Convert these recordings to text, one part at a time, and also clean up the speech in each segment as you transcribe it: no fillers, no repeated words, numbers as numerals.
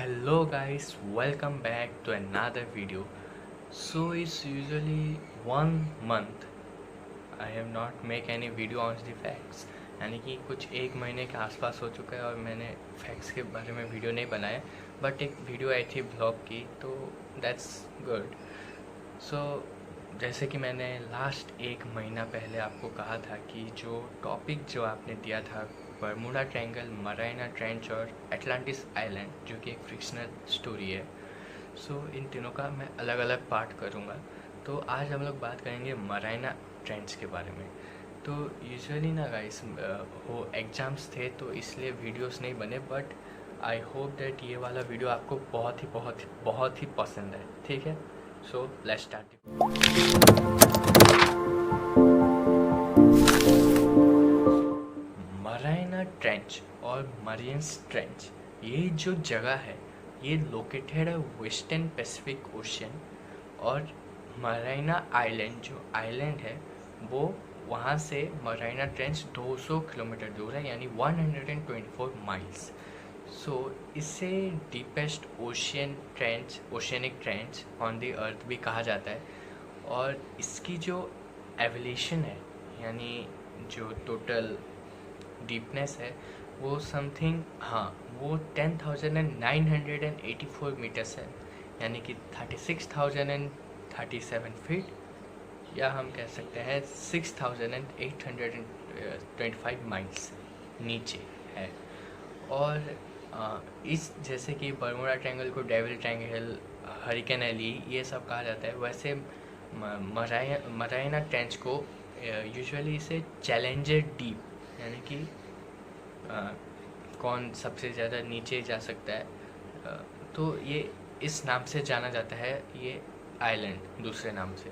Hello guys, welcome back to another video. So it's usually 1 month I have not make any video on the facts, यानी कि कुछ एक महीने के आसपास हो चुका है और मैंने फैक्ट्स के बारे में वीडियो नहीं बनाया, बट एक वीडियो आई थी ब्लॉग की, तो दैट्स गुड। सो जैसे कि मैंने लास्ट एक महीना पहले आपको कहा था कि जो टॉपिक जो आपने दिया था बरमूडा ट्रायंगल, मरायना ट्रेंच और एटलांटिस आइलैंड, जो कि एक फिक्शनल स्टोरी है, सो इन तीनों का मैं अलग अलग पार्ट करूँगा। तो आज हम लोग बात करेंगे मरायना ट्रेंच के बारे में। तो यूजुअली ना गाइस वो एग्ज़ाम्स थे तो इसलिए वीडियोस नहीं बने, बट आई होप दैट ये वाला वीडियो आपको बहुत ही पसंद है, ठीक है। So let's start. Mariana trench और मरियंस ट्रेंच, ये जो जगह है ये लोकेटेड है वेस्टर्न पैसिफिक ओशियन, और मरायना आइलैंड जो आइलैंड है वो वहाँ से मरायना ट्रेंच 200 किलोमीटर दूर है, यानी 124 माइल्स। सो इसे deepest ocean trench, oceanic trench on the earth भी कहा जाता है। और इसकी जो एवोल्यूशन है, यानी जो टोटल डीपनेस है वो समथिंग वो 10,984 मीटर्स है, यानी कि 36,037 फीट, या हम कह सकते हैं 6,825 माइल्स नीचे है। और इस जैसे कि बरमूडा ट्रायंगल को डेविल ट्रायंगल, हरिकेन एली, ये सब कहा जाता है, वैसे मरायना ट्रेंच को यूजुअली इसे चैलेंजर डीप, यानी कि कौन सबसे ज़्यादा नीचे जा सकता है, तो ये इस नाम से जाना जाता है, ये आइलैंड दूसरे नाम से।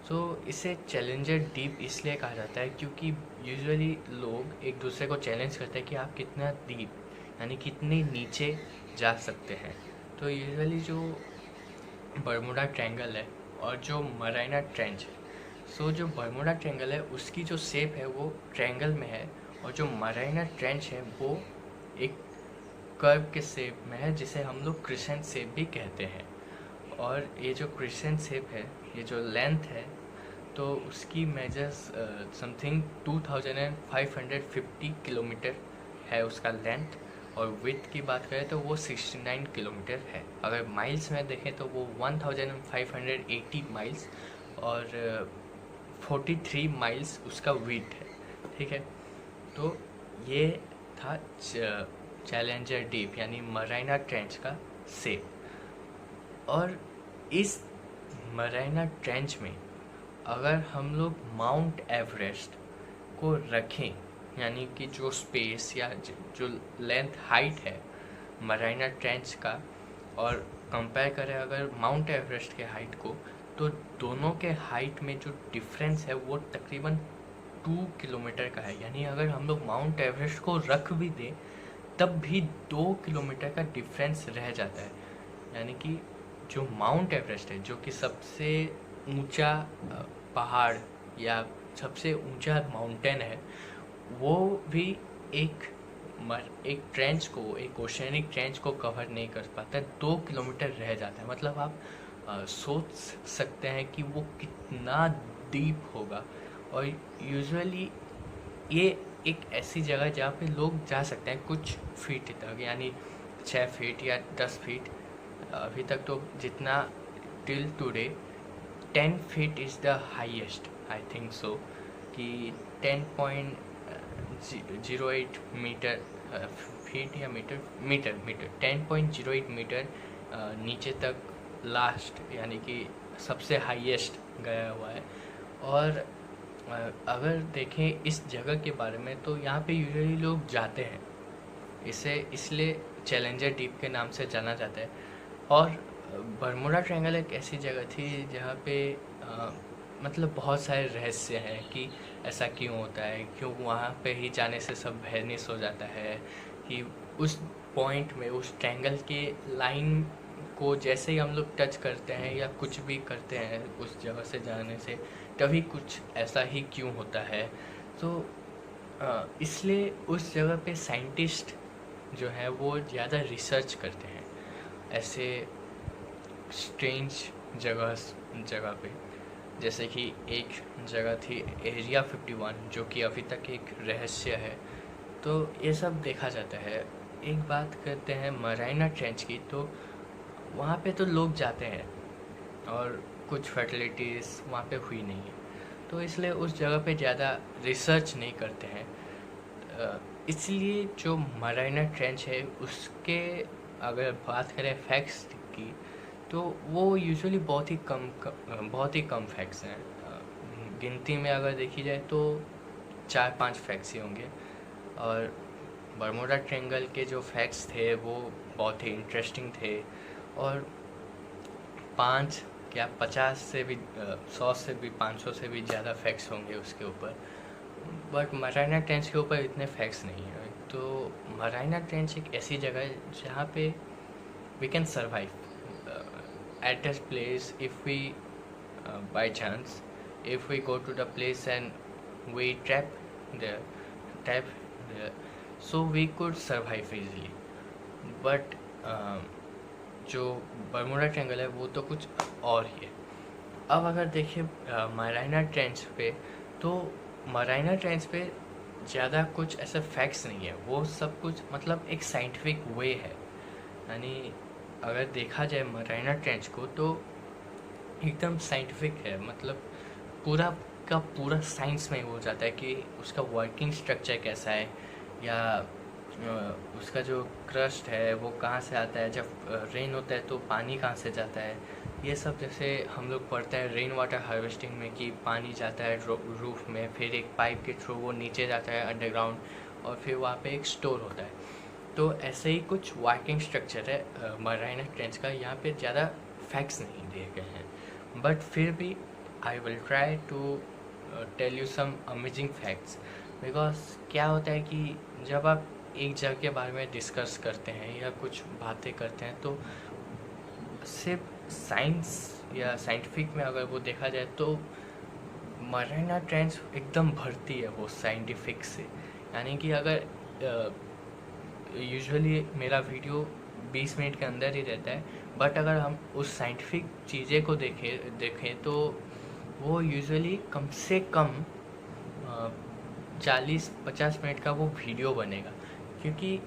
तो इसे चैलेंजर डीप इसलिए कहा जाता है क्योंकि यूजुअली लोग एक दूसरे को चैलेंज करते हैं कि आप कितना डीप, यानी कितने नीचे जा सकते हैं। तो यूजुअली जो बरमूडा ट्रायंगल है और जो मरायना ट्रेंच है, सो जो बरमूडा ट्रायंगल है उसकी जो शेप है वो ट्रायंगल में है, और जो मरायना ट्रेंच है वो एक कर्व के शेप में है, जिसे हम लोग क्रिसेंट शेप भी कहते हैं। और ये जो क्रिसेंट शेप है, ये जो लेंथ है, तो उसकी मेजर्स समथिंग 2,550 किलोमीटर है उसका लेंथ, और विड्थ की बात करें तो वो 69 किलोमीटर है। अगर माइल्स में देखें तो वो 1,580 माइल्स और 43 माइल्स उसका विड्थ है, ठीक है। तो ये था चैलेंजर डीप, यानी मरायना ट्रेंच का शेप। और इस मरायना ट्रेंच में अगर हम लोग माउंट एवरेस्ट को रखें, यानी कि जो स्पेस या जो लेंथ हाइट है मरायना ट्रेंच का, और कंपेयर करें अगर माउंट एवरेस्ट के हाइट को, तो दोनों के हाइट में जो डिफरेंस है वो तकरीबन 2 किलोमीटर का है। यानी अगर हम लोग माउंट एवरेस्ट को रख भी दें तब भी 2 किलोमीटर का डिफरेंस रह जाता है। यानी कि जो माउंट एवरेस्ट है, जो कि सबसे ऊंचा पहाड़ या सबसे ऊंचा माउंटेन है, वो भी एक ट्रेंच को, एक ओशियनिक ट्रेंच को कवर नहीं कर पाता, 2 किलोमीटर रह जाता है। मतलब आप सोच सकते हैं कि वो कितना डीप होगा। और यूजुअली ये एक ऐसी जगह जहाँ पे लोग जा सकते हैं कुछ फीट तक, यानी 6 फीट या 10 फीट। अभी तक तो जितना till today 10 feet is the highest, I think so, कि 10.08 मीटर फीट या मीटर 10.08 मीटर नीचे तक लास्ट, यानी कि सबसे हाईएस्ट गया हुआ है। और अगर देखें इस जगह के बारे में, तो यहाँ पे यूजुअली लोग जाते हैं, इसे इसलिए चैलेंजर डीप के नाम से जाना जाता है। और बरमूडा ट्रायंगल एक ऐसी जगह थी जहाँ पे मतलब बहुत सारे रहस्य हैं कि ऐसा क्यों होता है, क्यों वहाँ पे ही जाने से सब वैनिश हो जाता है, कि उस पॉइंट में, उस ट्रायंगल के लाइन को जैसे ही हम लोग टच करते हैं या कुछ भी करते हैं उस जगह से जाने से, तभी कुछ ऐसा ही क्यों होता है। तो इसलिए उस जगह पे साइंटिस्ट जो है वो ज़्यादा रिसर्च करते हैं। ऐसे स्ट्रेंज जगह पे, जैसे कि एक जगह थी एरिया 51 जो कि अभी तक एक रहस्य है। तो ये सब देखा जाता है। एक बात करते हैं मराइना ट्रेंच की, तो वहाँ पे तो लोग जाते हैं और कुछ फर्टिलिटीज़ वहाँ पे हुई नहीं है, तो इसलिए उस जगह पे ज़्यादा रिसर्च नहीं करते हैं। इसलिए जो मराइना ट्रेंच है उसके अगर बात करें फैक्ट्स की, तो वो यूजुअली बहुत ही कम फैक्ट्स हैं। गिनती में अगर देखी जाए तो 4-5 फैक्ट्स ही होंगे। और बरमोडा ट्रायंगल के जो फैक्ट्स थे वो बहुत ही इंटरेस्टिंग थे, और 5 क्या 50 से भी 100 से भी 500 से भी ज़्यादा फैक्ट्स होंगे उसके ऊपर। बट मराइना ट्रेंच के ऊपर इतने फैक्ट्स नहीं हैं। तो मराइना ट्रेंच एक ऐसी जगह है जहाँ पे we can survive at that place if we by chance if we go to the place and we there trap there, so we could survive easily. but जो बरमोडा ट्रायंगल है वो तो कुछ और ही है। अब अगर देखें मराइना ट्रेंच पे, तो मराइना ट्रेंच पे ज़्यादा कुछ ऐसे फैक्ट्स नहीं है, वो सब कुछ मतलब एक साइंटिफिक वे है। यानी अगर देखा जाए मराइना ट्रेंच को तो एकदम साइंटिफिक है, मतलब पूरा का पूरा साइंस में हो जाता है कि उसका वर्किंग स्ट्रक्चर कैसा है, या उसका जो क्रस्ट है वो कहाँ से आता है, जब रेन होता है तो पानी कहाँ से जाता है, ये सब जैसे हम लोग पढ़ते हैं रेन वाटर हार्वेस्टिंग में कि पानी जाता है रूफ में, फिर एक पाइप के थ्रू वो नीचे जाता है अंडरग्राउंड, और फिर वहाँ पे एक स्टोर होता है। तो ऐसे ही कुछ वर्किंग स्ट्रक्चर है मराइना ट्रेंच का। यहाँ पे ज़्यादा फैक्ट्स नहीं दिए गए हैं, बट फिर भी I will try to tell you some amazing facts. Because क्या होता है कि जब आप एक जगह के बारे में डिस्कस करते हैं या कुछ बातें करते हैं, तो सिर्फ साइंस या साइंटिफिक में अगर वो देखा जाए तो मराइना ट्रेंच एकदम भरती है वो साइंटिफिक से। यानी कि अगर यूजुअली मेरा वीडियो 20 मिनट के अंदर ही रहता है, बट अगर हम उस साइंटिफिक चीज़ें को देखें तो वो यूजुअली कम से कम 40-50 मिनट का वो वीडियो बनेगा, क्योंकि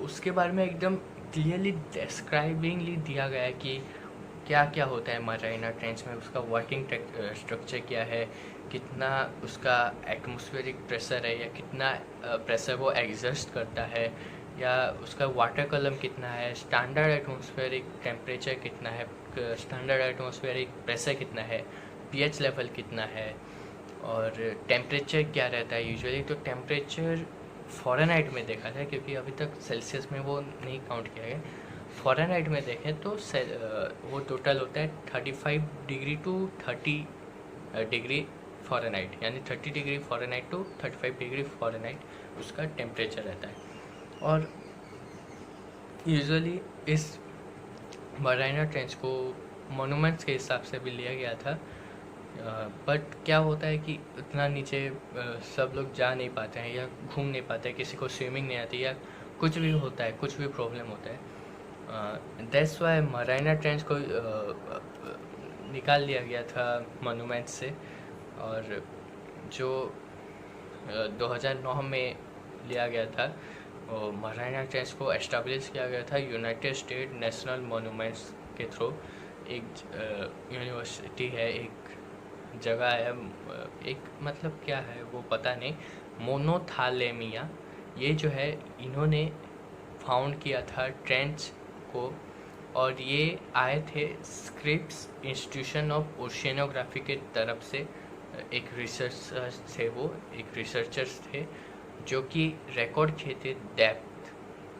उसके बारे में एकदम क्लियरली डिस्क्राइबिंगली दिया गया है कि क्या क्या होता है मराइना ट्रेंच में, उसका वर्किंग स्ट्रक्चर क्या है, कितना उसका एटमॉस्फेरिक प्रेशर है, या कितना प्रेशर वो एग्जस्ट करता है, या उसका वाटर कॉलम कितना है, स्टैंडर्ड एटमॉस्फेरिक टेम्परेचर कितना है, स्टैंडर्ड एटमॉस्फेरिक प्रेशर कितना है, पीएच लेवल कितना है, और टेम्परेचर क्या रहता है यूजुअली। तो टेम्परेचर फ़ारेनहाइट में देखा जाए, क्योंकि अभी तक सेल्सियस में वो नहीं काउंट किया गया, फ़ारेनहाइट में देखें तो वो टोटल होता है 35 डिग्री टू 30 डिग्री फ़ारेनहाइट, यानी 30 degree Fahrenheit to 35 degree Fahrenheit उसका टेम्परेचर रहता है। और यूजुअली इस मराइना ट्रेंच को मोनूमेंट्स के हिसाब से भी लिया गया था, बट क्या होता है कि उतना नीचे सब लोग जा नहीं पाते हैं या घूम नहीं पाते हैं, किसी को स्विमिंग नहीं आती, या कुछ भी होता है, कुछ भी प्रॉब्लम होता है। दैट्स वाई मराइना ट्रेंच को निकाल दिया गया था मोनूमेंट से, और जो 2009 में लिया गया था, और मराइना ट्रेंच को एस्टेब्लिश किया गया था यूनाइटेड स्टेट नेशनल मोनूमेंट्स के थ्रू। एक यूनिवर्सिटी है, एक जगह है, एक मतलब क्या है वो पता नहीं, मोनोथालेमिया, ये जो है इन्होंने फाउंड किया था ट्रेंच को, और ये आए थे स्क्रिप्स इंस्टीट्यूशन ऑफ ओशियनोग्राफी के तरफ से। एक रिसर्चर्स थे, वो एक रिसर्चर्स थे जो कि रिकॉर्ड किए थे डेप्थ,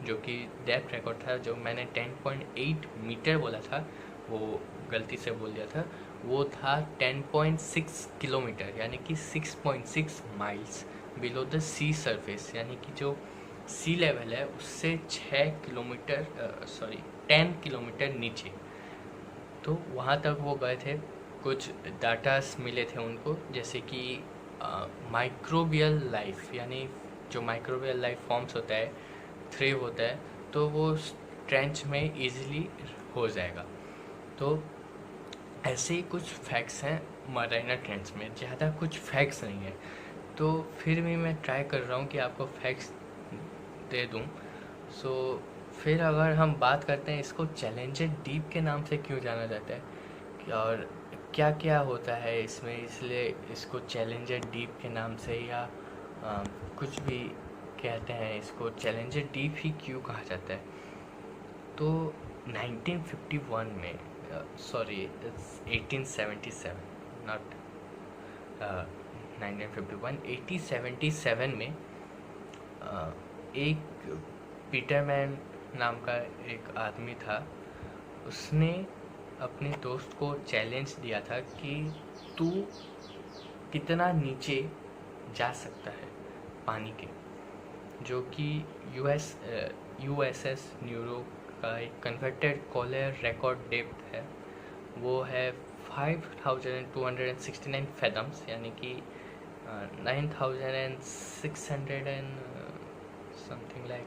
जो कि डेप्थ रिकॉर्ड था, जो मैंने 10.8 मीटर बोला था वो गलती से बोल दिया था, वो था 10.6 किलोमीटर, यानी कि 6.6 miles below the sea surface, यानी कि जो सी लेवल है उससे 10 किलोमीटर नीचे। तो वहाँ तक वो गए थे। कुछ डाटास मिले थे उनको, जैसे कि माइक्रोबियल लाइफ, यानी जो माइक्रोबियल लाइफ फॉर्म्स होता है, थ्रिव होता है, तो वो ट्रेंच में इजीली हो जाएगा। तो ऐसे ही कुछ फैक्ट्स हैं मराइना ट्रेंच में, ज़्यादा कुछ फैक्ट्स नहीं है, तो फिर भी मैं ट्राई कर रहा हूँ कि आपको फैक्ट्स दे दूँ। सो फिर अगर हम बात करते हैं इसको चैलेंजर डीप के नाम से क्यों जाना जाता है और क्या क्या होता है इसमें, इसलिए इसको चैलेंजर डीप के नाम से या कुछ भी कहते हैं, इसको चैलेंजर डीप ही क्यों कहा जाता है। तो 1951 में सॉरी 1877 नॉट 1951 1877 में एक पीटरमैन नाम का एक आदमी था, उसने अपने दोस्त को चैलेंज दिया था कि तू कितना नीचे जा सकता है पानी के, जो कि यूएसएस न्यूरो का एक कन्वर्टेड कॉलर रिकॉर्ड डेप्थ है, वो है 5269 फैथम्स, यानी कि 9600 एंड समथिंग लाइक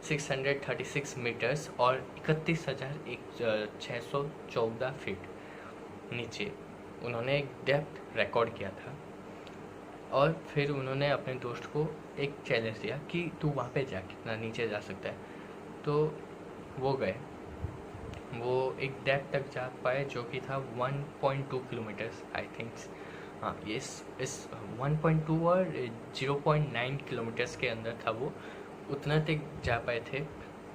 9636 मीटर्स और 31,614 फीट नीचे उन्होंने एक डेप्थ रिकॉर्ड किया था। और फिर उन्होंने अपने दोस्त को एक चैलेंज दिया कि तू वहाँ पे जा, कितना नीचे जा सकता है। तो वो गए, वो एक डेप्थ तक जा पाए जो कि था 1.2 किलोमीटर्स आई थिंक। हाँ, इस 1.2 और 0.9 किलोमीटर्स के अंदर था वो, उतना तक जा पाए थे।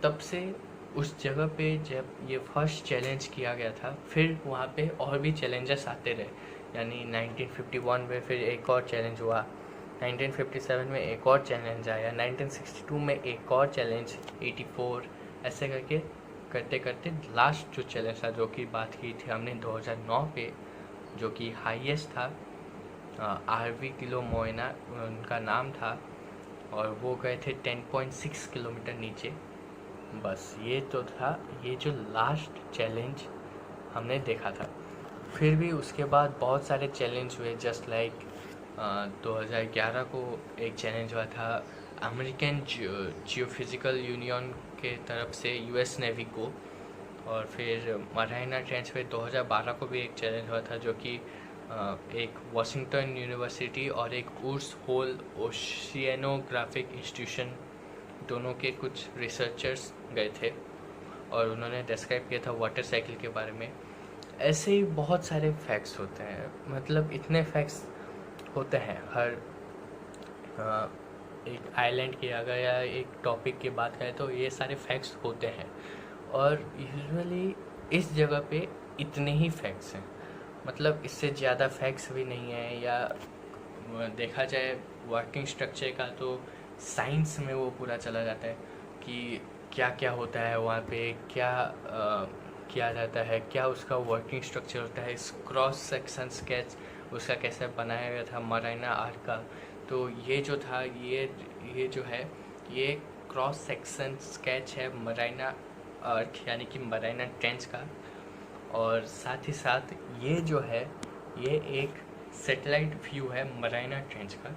तब से उस जगह पे जब ये फर्स्ट चैलेंज किया गया था, फिर वहाँ पे और भी चैलेंजेस आते रहे, यानी 1951 में फिर एक और चैलेंज हुआ, 1957 में एक और चैलेंज आया, 1962 में एक और चैलेंज, 84 ऐसे करके करते करते लास्ट जो चैलेंज था, जो कि बात की थी हमने 2009 पे, जो कि हाईएस्ट था, आरवी किलो मोइना उनका नाम था, और वो गए थे 10.6 किलोमीटर नीचे। बस ये तो था, ये जो लास्ट चैलेंज हमने देखा था। फिर भी उसके बाद बहुत सारे चैलेंज हुए, जस्ट लाइक 2011 को एक चैलेंज हुआ था अमेरिकन जियोफिजिकल यूनियन के तरफ से यूएस नेवी को, और फिर मराइना ट्रेंच पे 2012 को भी एक चैलेंज हुआ था, जो कि एक वाशिंगटन यूनिवर्सिटी और एक उर्स होल ओशियनोग्राफिक इंस्टीट्यूशन दोनों के कुछ रिसर्चर्स गए थे और उन्होंने डिस्क्राइब किया था वाटर साइकिल के बारे में। ऐसे ही बहुत सारे फैक्ट्स होते हैं, मतलब इतने फैक्ट्स होते हैं हर एक आइलैंड की अगर या एक टॉपिक की बात करें तो ये सारे फैक्ट्स होते हैं, और यूजुअली इस जगह पे इतने ही फैक्ट्स हैं, मतलब इससे ज़्यादा फैक्ट्स भी नहीं है। या देखा जाए वर्किंग स्ट्रक्चर का तो साइंस में वो पूरा चला जाता है कि क्या क्या होता है वहाँ पे, क्या किया जाता है, क्या उसका वर्किंग स्ट्रक्चर होता है, इस क्रॉस सेक्शन स्केच उसका कैसे बनाया गया था मराइना आर्क का। तो ये जो था, ये जो है, ये क्रॉस सेक्शन स्केच है मराइना आर्क यानी कि मराइना ट्रेंच का। और साथ ही साथ ये जो है, ये एक सैटेलाइट व्यू है मराइना ट्रेंच का,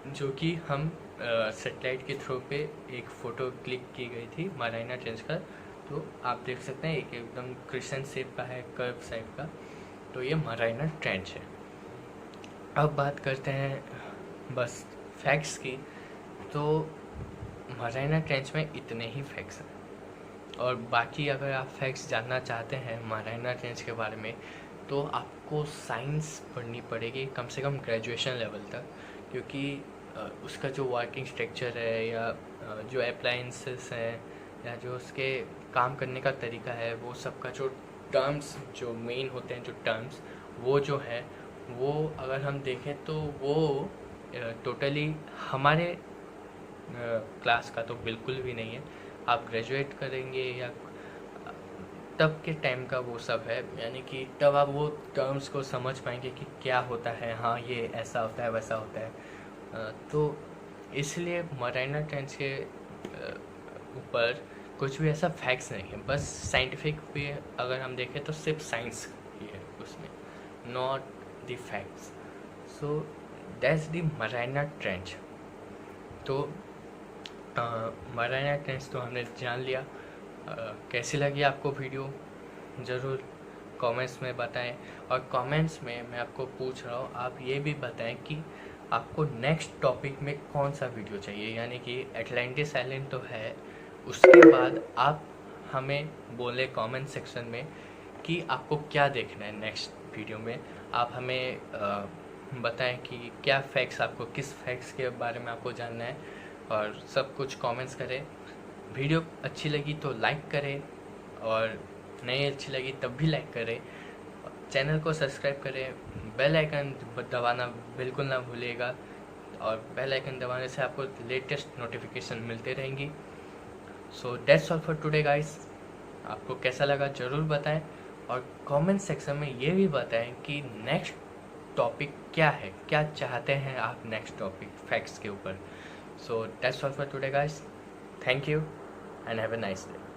जो कि हम सैटेलाइट के थ्रू पे एक फ़ोटो क्लिक की गई थी मराइना ट्रेंच का। तो आप देख सकते हैं एक एकदम क्रिस्टन शेप का है, कर्व साइड का। तो ये मराइना ट्रेंच है। अब बात करते हैं बस फैक्ट्स की। तो मराइना ट्रेंच में इतने ही फैक्ट्स हैं, और बाकी अगर आप फैक्ट्स जानना चाहते हैं मराइना ट्रेंच के बारे में तो आपको साइंस पढ़नी पड़ेगी, कम से कम ग्रेजुएशन लेवल तक, क्योंकि उसका जो वर्किंग स्ट्रक्चर है या जो अप्लायंसेस हैं या जो उसके काम करने का तरीका है, वो सब का जो टर्म्स जो मेन होते हैं, जो टर्म्स वो जो है, वो अगर हम देखें तो वो टोटली हमारे क्लास का तो बिल्कुल भी नहीं है। आप ग्रेजुएट करेंगे या तब के टाइम का वो सब है, यानी कि तब आप वो टर्म्स को समझ पाएंगे कि क्या होता है, हाँ ये ऐसा होता है वैसा होता है। तो इसलिए मराइना ट्रेंच के ऊपर कुछ भी ऐसा फैक्ट्स नहीं है, बस साइंटिफिक भी अगर हम देखें तो सिर्फ साइंस ही है उसमें, not the facts. So that's the मराइना trench. तो मराना ट्रेंड्स तो हमने जान लिया। कैसी लगी आपको वीडियो ज़रूर कमेंट्स में बताएं। और कमेंट्स में मैं आपको पूछ रहा हूँ, आप ये भी बताएं कि आपको नेक्स्ट टॉपिक में कौन सा वीडियो चाहिए। यानी कि एटलांटिस आइलैंड तो है, उसके बाद आप हमें बोले कमेंट सेक्शन में कि आपको क्या देखना है नेक्स्ट वीडियो में। आप हमें बताएं कि क्या फैक्ट्स, आपको किस फैक्ट्स के बारे में आपको जानना है, और सब कुछ कमेंट्स करें। वीडियो अच्छी लगी तो लाइक करें, और नहीं अच्छी लगी तब भी लाइक करें। चैनल को सब्सक्राइब करें, बेल आइकन दबाना बिल्कुल ना भूलिएगा, और बेल आइकन दबाने से आपको लेटेस्ट नोटिफिकेशन मिलते रहेंगी। So that's all for today guys. आपको कैसा लगा ज़रूर बताएं, और कमेंट सेक्शन में ये भी बताएं कि नेक्स्ट टॉपिक क्या है, क्या चाहते हैं आप नेक्स्ट टॉपिक फैक्ट्स के ऊपर। So that's all for today guys. Thank you and have a nice day.